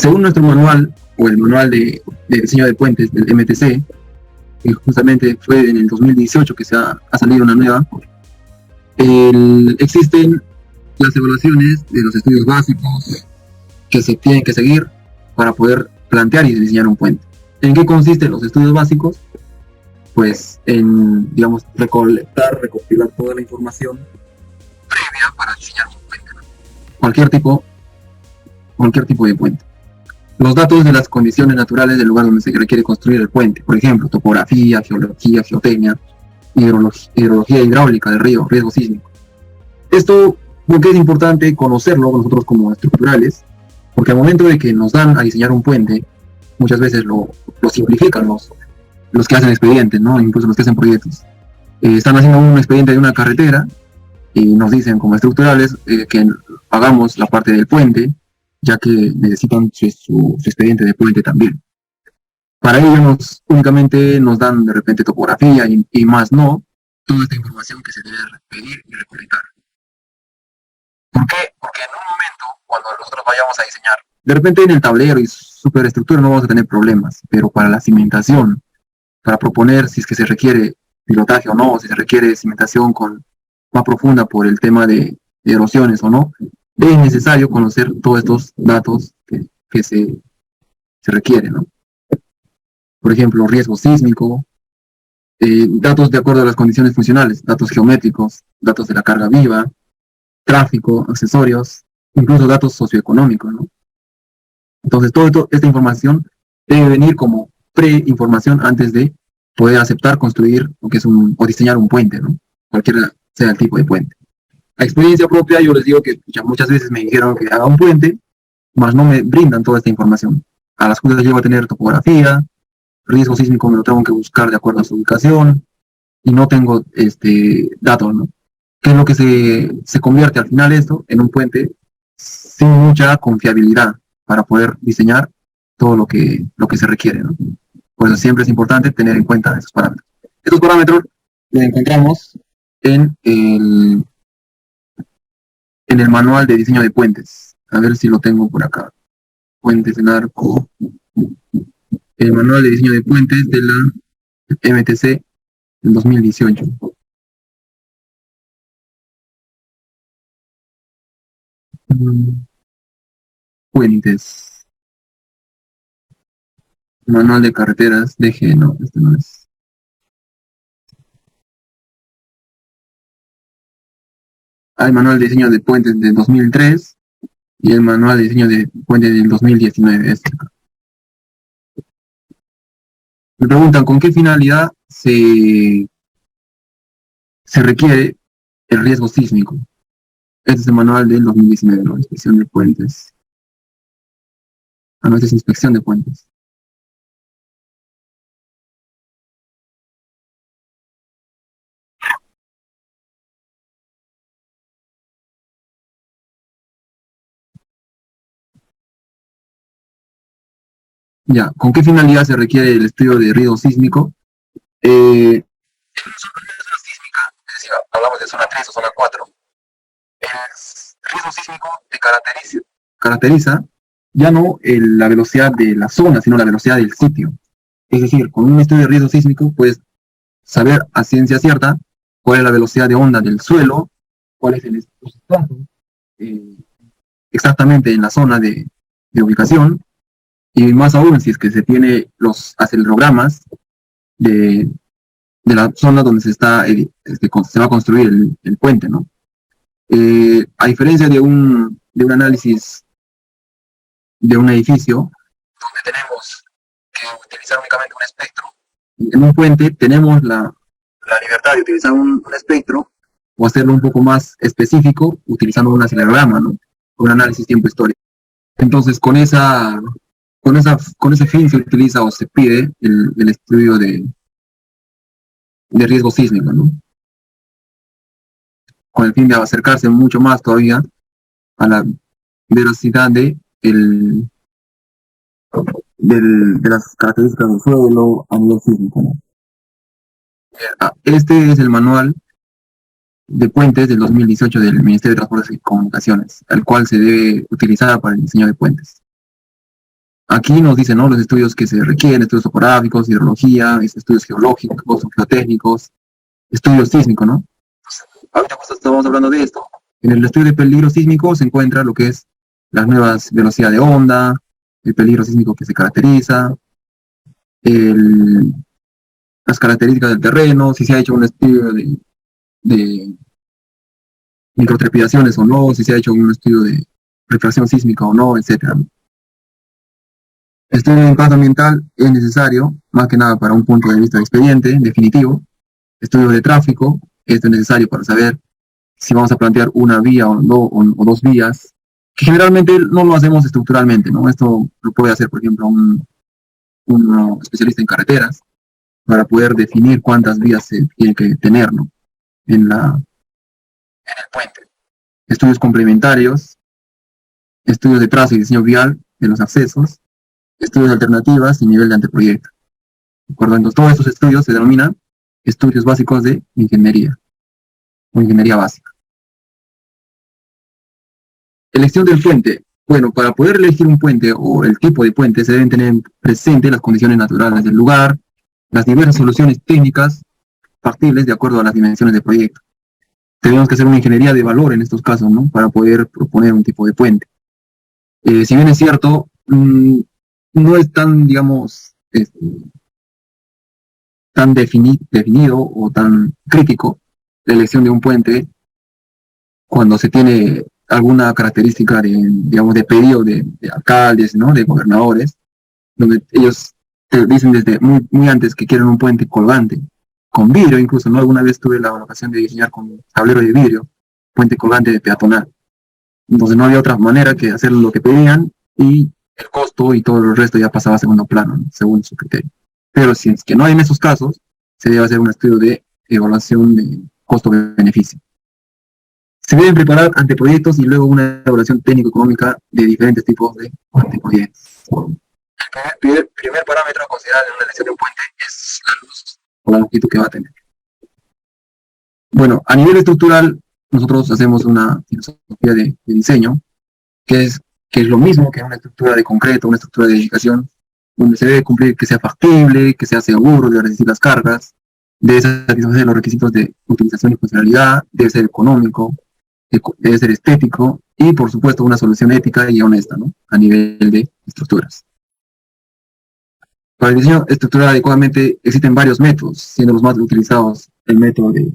Según nuestro manual, o el manual de diseño de puentes del MTC, que justamente fue en el 2018 que ha salido una nueva, existen las evaluaciones de los estudios básicos que se tienen que seguir para poder plantear y diseñar un puente. ¿En qué consisten los estudios básicos? Pues en, digamos, recopilar toda la información previa para diseñar un puente. Cualquier tipo de puente. Los datos de las condiciones naturales del lugar donde se requiere construir el puente, por ejemplo, topografía, geología, geotecnia, hidrología hidráulica del río, riesgo sísmico. Esto, porque es importante conocerlo nosotros como estructurales, porque al momento de que nos dan a diseñar un puente, muchas veces lo simplifican los que hacen expedientes, ¿no? Incluso los que hacen proyectos. Están haciendo un expediente de una carretera y nos dicen como estructurales que hagamos la parte del puente, ya que necesitan su expediente de puente también. Para ello únicamente nos dan de repente topografía y más no, toda esta información que se debe pedir y recolectar. ¿Por qué? Porque en un momento, cuando nosotros vayamos a diseñar, de repente en el tablero y superestructura no vamos a tener problemas, pero para la cimentación, para proponer si es que se requiere pilotaje o no, si se requiere cimentación más profunda por el tema de erosiones o no, es necesario conocer todos estos datos que se requieren, ¿no? Por ejemplo, riesgo sísmico, datos de acuerdo a las condiciones funcionales, datos geométricos, datos de la carga viva, tráfico, accesorios, incluso datos socioeconómicos, ¿no? Entonces, toda esta información debe venir como pre-información antes de poder aceptar construir o diseñar un puente, ¿no? Cualquiera sea el tipo de puente. A experiencia propia, yo les digo que ya muchas veces me dijeron que haga un puente, mas no me brindan toda esta información. A las cuales llego a tener topografía, riesgo sísmico me lo tengo que buscar de acuerdo a su ubicación, y no tengo datos, ¿no? ¿Qué es lo que se convierte al final esto en un puente sin mucha confiabilidad para poder diseñar todo lo que se requiere, ¿no? Por eso siempre es importante tener en cuenta esos parámetros. Estos parámetros los encontramos en el manual de diseño de puentes. A ver si lo tengo por acá. Puentes en arco. El manual de diseño de puentes de la MTC del 2018. Puentes. Manual de carreteras. DG, no, este no es. Hay manual de diseño de puentes del 2003 y el manual de diseño de puentes del 2019. Me preguntan con qué finalidad se requiere el riesgo sísmico. Este es el manual del 2019, ¿no? Inspección de puentes. No, esta es inspección de puentes. Ya, ¿con qué finalidad se requiere el estudio de riesgo sísmico? En una zona sísmica, es decir, hablamos de zona 3 o zona 4, el riesgo sísmico te caracteriza ya no la velocidad de la zona, sino la velocidad del sitio. Es decir, con un estudio de riesgo sísmico puedes saber a ciencia cierta cuál es la velocidad de onda del suelo, cuál es el espacio exactamente en la zona de ubicación, y más aún si es que se tiene los acelerogramas de la zona donde se va a construir el puente, ¿no? A diferencia de un análisis de un edificio, donde tenemos que utilizar únicamente un espectro, en un puente tenemos la libertad de utilizar un espectro o hacerlo un poco más específico utilizando un acelerograma, ¿no? Un análisis tiempo histórico. Entonces, con ese fin se utiliza o se pide el estudio de riesgo sísmico, ¿no? Con el fin de acercarse mucho más todavía a la veracidad de las características del suelo a nivel sísmico, ¿no? Este es el manual de puentes del 2018 del Ministerio de Transportes y Comunicaciones, el cual se debe utilizar para el diseño de puentes. aquí nos dicen, ¿no?, los estudios que se requieren: estudios topográficos, hidrología, estudios geológicos, geotécnicos, estudios sísmicos, ¿no? Ahorita justo estamos hablando de esto. En el estudio de peligro sísmico se encuentra lo que es las nuevas velocidades de onda, el peligro sísmico que se caracteriza, las características del terreno, si se ha hecho un estudio de microtrepidaciones o no, si se ha hecho un estudio de refracción sísmica o no, etcétera. El estudio de impacto ambiental es necesario, más que nada para un punto de vista de expediente definitivo. Estudio de tráfico, esto es necesario para saber si vamos a plantear una vía o dos vías, que generalmente no lo hacemos estructuralmente, ¿no? Esto lo puede hacer, por ejemplo, un especialista en carreteras, para poder definir cuántas vías se tiene que tener, ¿no?, en el puente. Estudios complementarios, estudios de trazo y diseño vial de los accesos, estudios de alternativas y nivel de anteproyecto. ¿De acuerdo? Entonces, todos estos estudios se denominan estudios básicos de ingeniería o ingeniería básica. Elección del puente. Bueno, para poder elegir un puente o el tipo de puente se deben tener presente las condiciones naturales del lugar, las diversas soluciones técnicas factibles de acuerdo a las dimensiones del proyecto. Tenemos que hacer una ingeniería de valor en estos casos, ¿no?, para poder proponer un tipo de puente. Si bien es cierto, no es tan, digamos, tan definido o tan crítico la elección de un puente cuando se tiene alguna característica digamos, de pedido de alcaldes, ¿no?, de gobernadores, donde ellos te dicen desde muy antes que quieren un puente colgante, con vidrio incluso, ¿no? Alguna vez tuve la ocasión de diseñar con tablero de vidrio, puente colgante de peatonal. Entonces no había otra manera que hacer lo que pedían, y el costo y todo el resto ya pasaba a segundo plano, ¿no?, según su criterio. Pero si es que no hay en esos casos, se debe hacer un estudio de evaluación de costo-beneficio. Se deben preparar anteproyectos y luego una evaluación técnico-económica de diferentes tipos de anteproyectos. El primer parámetro a considerar en una elección de un puente es la luz o la longitud que va a tener. Bueno, a nivel estructural, nosotros hacemos una filosofía de diseño, que es lo mismo que una estructura de concreto, una estructura de edificación, donde se debe cumplir que sea factible, que sea seguro de resistir las cargas, debe satisfacer los requisitos de utilización y funcionalidad, debe ser económico, debe ser estético y, por supuesto, una solución ética y honesta, ¿no?, a nivel de estructuras. Para el diseño estructural adecuadamente existen varios métodos, siendo los más utilizados el método de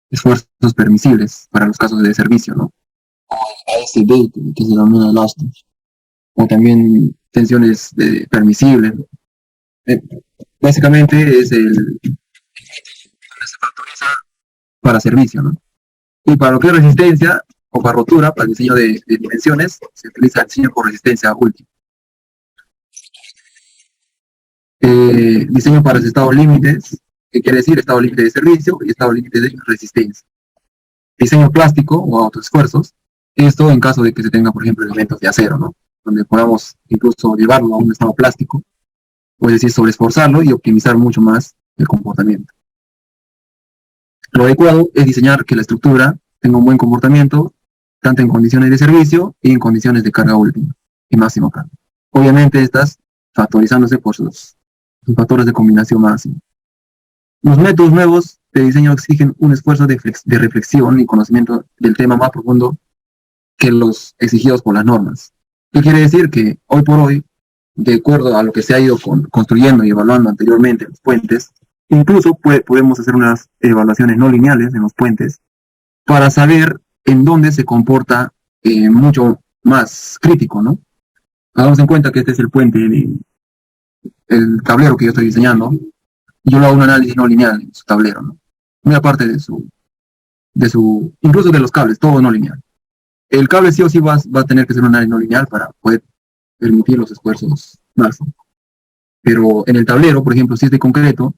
esfuerzos permisibles para los casos de servicio, ¿no?, o el ASD, que se denomina elástico, o también tensiones permisibles. Básicamente es el que se factoriza para servicio, ¿no? Y para lo que es resistencia o para rotura, para el diseño de dimensiones, se utiliza el diseño por resistencia última. Diseño para los estados límites, que quiere decir estado límite de servicio y estado límite de resistencia. Diseño plástico o autoesfuerzos, esto en caso de que se tenga, por ejemplo, elementos de acero, ¿no?, donde podamos incluso llevarlo a un estado plástico, o es decir, sobreesforzarlo y optimizar mucho más el comportamiento. Lo adecuado es diseñar que la estructura tenga un buen comportamiento, tanto en condiciones de servicio y en condiciones de carga última y máximo carga. Obviamente estas factorizándose por sus factores de combinación máxima. Los métodos nuevos de diseño exigen un esfuerzo de reflexión y conocimiento del tema más profundo que los exigidos por las normas. ¿Qué quiere decir? Que hoy por hoy, de acuerdo a lo que se ha ido construyendo y evaluando anteriormente los puentes, incluso podemos hacer unas evaluaciones no lineales en los puentes para saber en dónde se comporta mucho más crítico, ¿no? Hagamos en cuenta que este es el puente, el tablero que yo estoy diseñando, y yo le hago un análisis no lineal en su tablero, ¿no? Muy aparte de su, incluso de los cables, todo no lineal. El cable sí o sí va a tener que ser un análisis no lineal para poder permitir los esfuerzos máximos. Pero en el tablero, por ejemplo, si es de concreto,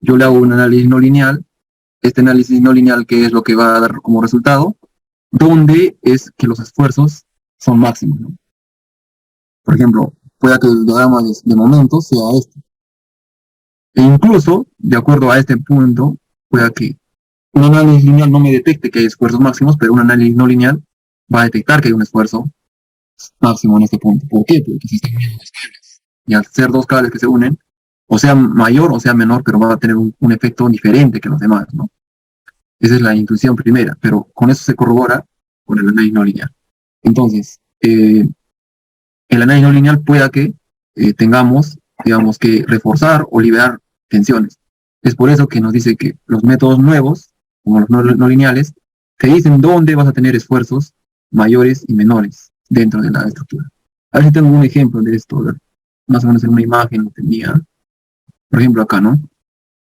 yo le hago un análisis no lineal. Este análisis no lineal, ¿qué es lo que va a dar como resultado? Donde es que los esfuerzos son máximos, ¿no? Por ejemplo, pueda que el diagrama de momento sea este. E incluso, de acuerdo a este punto, pueda que un análisis lineal no me detecte que hay esfuerzos máximos, pero un análisis no lineal va a detectar que hay un esfuerzo máximo en este punto. ¿Por qué? Porque se están uniendo los cables. Y al ser dos cables que se unen, o sea mayor o sea menor, pero va a tener un efecto diferente que los demás, ¿no? Esa es la intuición primera, pero con eso se corrobora con el análisis no lineal. Entonces, el análisis no lineal pueda que tengamos, digamos, que reforzar o liberar tensiones. Es por eso que nos dice que los métodos nuevos, como los no lineales, te dicen dónde vas a tener esfuerzos mayores y menores dentro de la estructura. A ver si tengo un ejemplo de esto, ¿verdad? Más o menos en una imagen lo tenía. Por ejemplo, acá, ¿no?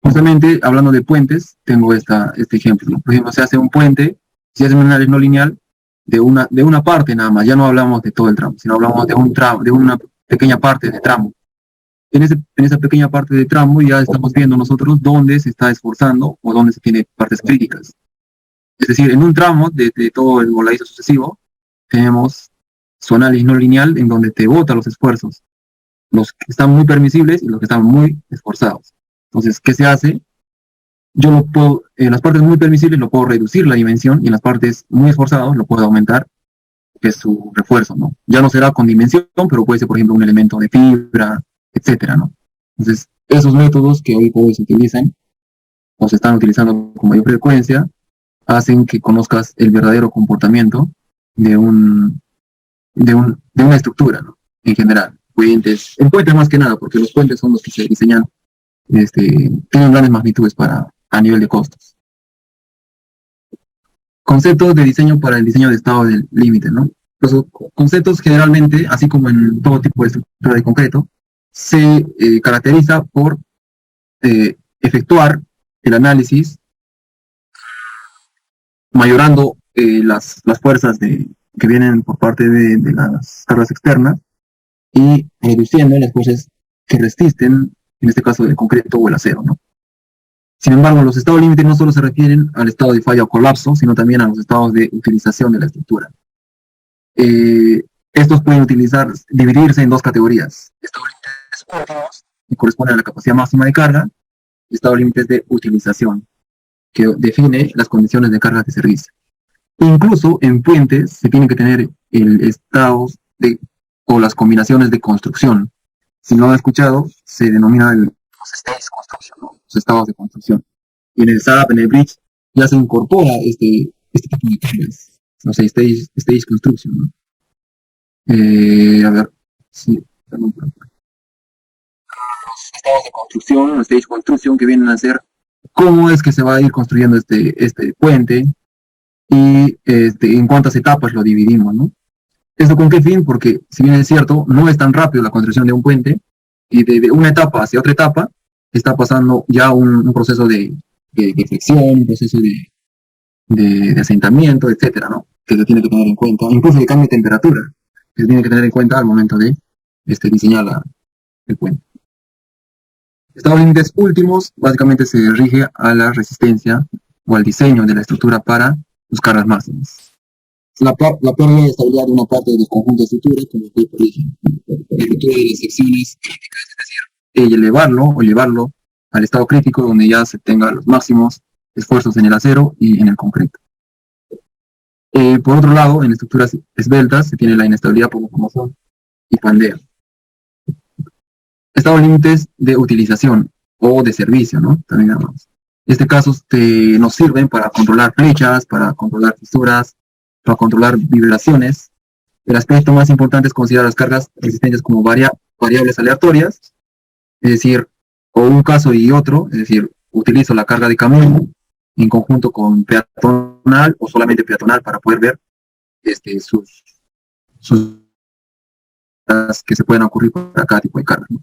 Justamente hablando de puentes, tengo este ejemplo, ¿no? Por ejemplo, se hace un puente, se hace un análisis no lineal de una parte nada más, ya no hablamos de todo el tramo, sino hablamos de un tramo, de una pequeña parte de tramo. En esa pequeña parte de tramo ya estamos viendo nosotros dónde se está esforzando o dónde se tiene partes críticas. Es decir, en un tramo de todo el voladizo sucesivo, tenemos su análisis no lineal en donde te bota los esfuerzos, los que están muy permisibles y los que están muy esforzados. Entonces, ¿qué se hace? Yo lo puedo, en las partes muy permisibles lo puedo reducir la dimensión y en las partes muy esforzadas lo puedo aumentar, que es su refuerzo, ¿no? Ya no será con dimensión, pero puede ser, por ejemplo, un elemento de fibra, etcétera, ¿no? Entonces, esos métodos que hoy por hoy se utilizan o se están utilizando con mayor frecuencia hacen que conozcas el verdadero comportamiento de de una estructura, ¿no? En general, puentes, en puentes más que nada, porque los puentes son los que se diseñan, tienen grandes magnitudes a nivel de costos. Conceptos de diseño para el diseño de estado del límite, ¿no? Los conceptos generalmente, así como en todo tipo de estructura de concreto, se caracteriza por efectuar el análisis mayorando las fuerzas que vienen por parte de las cargas externas y reduciendo las fuerzas que resisten, en este caso el concreto o el acero, ¿no? Sin embargo, los estados límites no solo se refieren al estado de falla o colapso, sino también a los estados de utilización de la estructura. Estos pueden dividirse en dos categorías: estados límites óptimos, que corresponden a la capacidad máxima de carga, y estados límites de utilización, que define las condiciones de carga de servicio. Incluso en puentes se tienen que tener el estados o las combinaciones de construcción. Si no lo han escuchado, se denomina los stages construction, ¿no? Los estados de construcción. Y en el SAP, en el Bridge, ya se incorpora este tipo de cargas, no sé, stage construction, ¿no? A ver, sí, perdón. Los estados de construcción, los stage construction, que vienen a ser cómo es que se va a ir construyendo este puente y en cuántas etapas lo dividimos, ¿no? ¿Esto con qué fin? Porque, si bien es cierto, no es tan rápido la construcción de un puente, y de una etapa hacia otra etapa está pasando ya un proceso de fricción, un proceso de asentamiento, etcétera, ¿no? Que se tiene que tener en cuenta, incluso de cambio de temperatura, que se tiene que tener en cuenta al momento de diseñar el puente. Estados límites últimos básicamente se rige a la resistencia o al diseño de la estructura para sus cargas máximas. La pérdida de estabilidad de una parte del conjunto de estructura, como fue por ejemplo, la ruptura de las secciones críticas, es decir, llevarlo al estado crítico donde ya se tengan los máximos esfuerzos en el acero y en el concreto. Por otro lado, en estructuras esbeltas se tiene la inestabilidad por locomoción y pandeo. Estados límites de utilización o de servicio, ¿no? También hablamos. En este caso nos sirven para controlar flechas, para controlar fisuras, para controlar vibraciones. El aspecto más importante es considerar las cargas resistentes como variables aleatorias, es decir, o un caso y otro, es decir, utilizo la carga de camión en conjunto con peatonal o solamente peatonal para poder ver sus que se pueden ocurrir para cada tipo de carga, ¿no?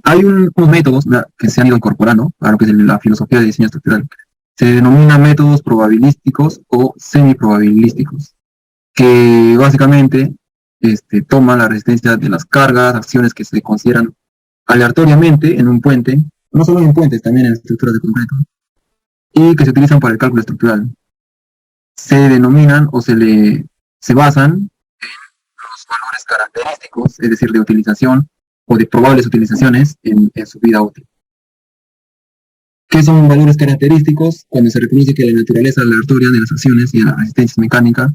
Hay unos métodos que se han ido incorporando a lo que es la filosofía de diseño estructural. Se denominan métodos probabilísticos o semiprobabilísticos, que básicamente toman la resistencia de las cargas, acciones que se consideran aleatoriamente en un puente, no solo en puentes, también en estructuras de concreto, y que se utilizan para el cálculo estructural. Se denominan o se basan en los valores característicos, es decir, de utilización o de probables utilizaciones en su vida útil. ¿Qué son valores característicos? Cuando se reconoce que la naturaleza aleatoria de las acciones y de la resistencia mecánica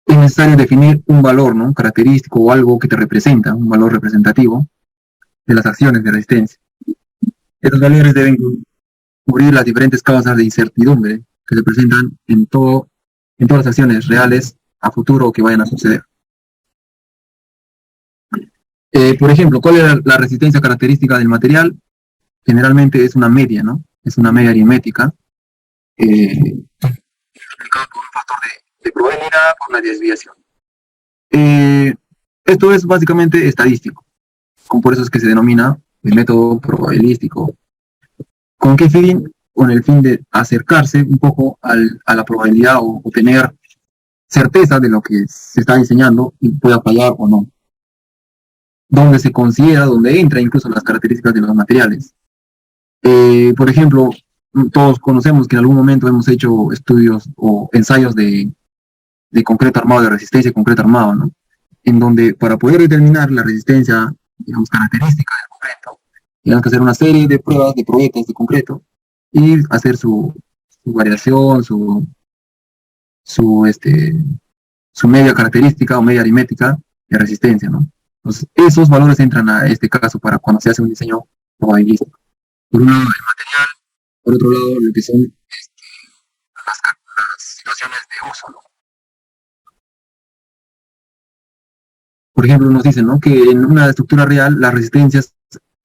es necesario definir un valor, ¿no? Característico o algo que te representa, un valor representativo de las acciones de resistencia. Estos valores deben cubrir las diferentes causas de incertidumbre que se presentan en todas las acciones reales a futuro que vayan a suceder. Por ejemplo, ¿cuál es la resistencia característica del material? Generalmente es una media, ¿no? Es una media aritmética, explicado por un factor de probabilidad por una desviación. Esto es básicamente estadístico, por eso es que se denomina el método probabilístico. ¿Con qué fin? Con el fin de acercarse un poco a la probabilidad o tener certeza de lo que se está diseñando y pueda fallar o no. Donde se considera, donde entra incluso las características de los materiales. Por ejemplo, todos conocemos que en algún momento hemos hecho estudios o ensayos de concreto armado, de resistencia de concreto armado, ¿no? En donde para poder determinar la resistencia, digamos, característica del concreto, tenemos que hacer una serie de pruebas, de probetas de concreto y hacer su variación, su media característica o media aritmética de resistencia, ¿no? Entonces, esos valores entran a este caso para cuando se hace un diseño probabilístico. Por un lado, el material, por otro lado, lo que son las situaciones de uso, ¿no? Por ejemplo, nos dicen, ¿no?, que en una estructura real las resistencias,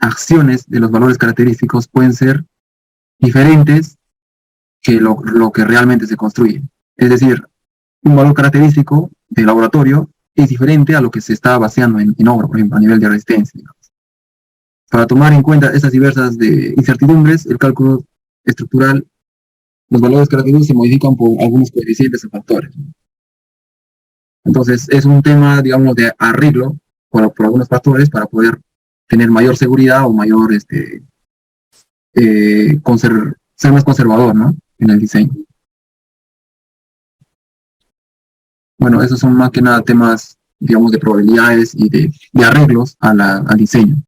acciones de los valores característicos pueden ser diferentes que lo que realmente se construye. Es decir, un valor característico de laboratorio es diferente a lo que se está baseando en obra, por ejemplo, a nivel de resistencia, digamos. Para tomar en cuenta estas diversas incertidumbres, el cálculo estructural, los valores característicos se modifican por algunos coeficientes o factores. Entonces, es un tema, digamos, de arreglo por algunos factores para poder tener mayor seguridad o mayor, ser más conservador, ¿no?, en el diseño. Bueno, esos son más que nada temas, digamos, de probabilidades y de arreglos al diseño.